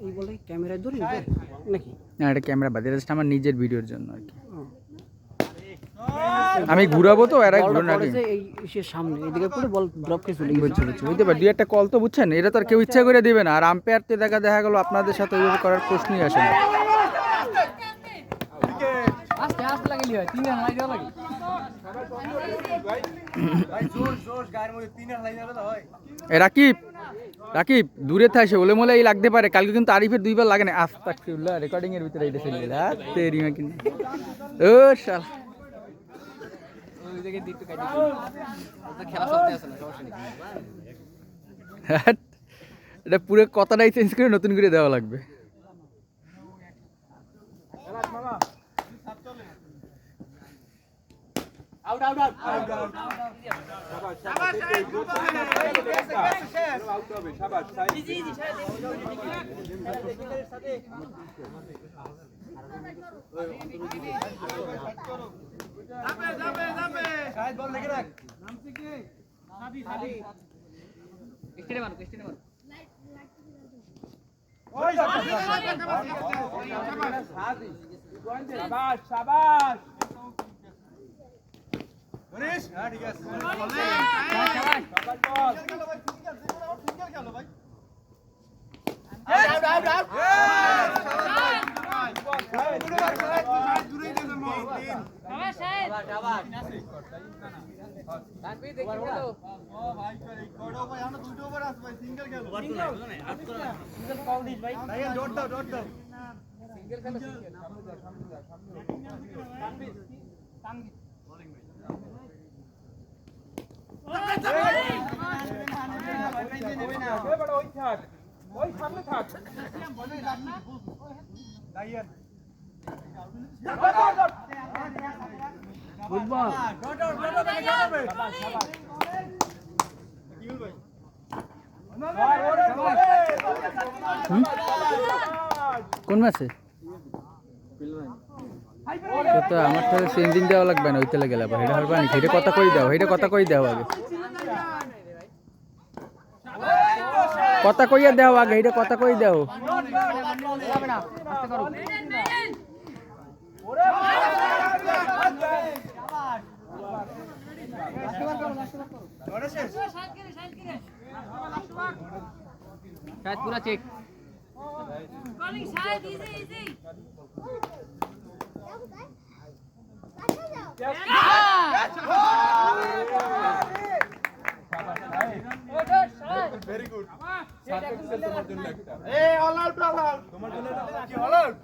এই বলে ক্যামেরায় ধরি নাকি? না, এটা ক্যামেরা বাদে জাস্ট আমার নিজের ভিডিওর জন্য আর কি। আমি ঘুরাবো তো এরা ঘুরে এই সে সামনে এদিকে পড়ে বল ড্রপ কে চলে বুঝছি বুঝতে পারি। দুই একটা কল তো বুঝছেন, এটা তো আর কেউ ইচ্ছা করে দিবে না। আর আম্পায়ার তো দেখা গেল আপনাদের সাথে ওইভাবে করার প্রশ্নই আসে না। রাকিব রাকিব দূরে থাকে ওলে মোলে এই লাগতে পারে। কালকে কিন্তু আরিফের দুইবার লাগে না। আস্তাগফিরুল্লাহ, রেকর্ডিং এর ভিতরে এটা চলে গেল। তেরি মা কিনা ও শালা এটা পুরো কথাটাই চেঞ্জ করে নতুন করে দেওয়া লাগবে। কোন ম্যাচে তো আমার তো চেঞ্জিং দেওয়া লাগবে না, ওইতে গেলে আবার এটা হবে না। এটা কথা কই দাও, এটা কথা কই দাও আগে, কথা কইয়া দাও আগে, এটা কথা কই দাও। পুরা check very good. Hey, all out, all out. তোমার জন্য এটা কি all out?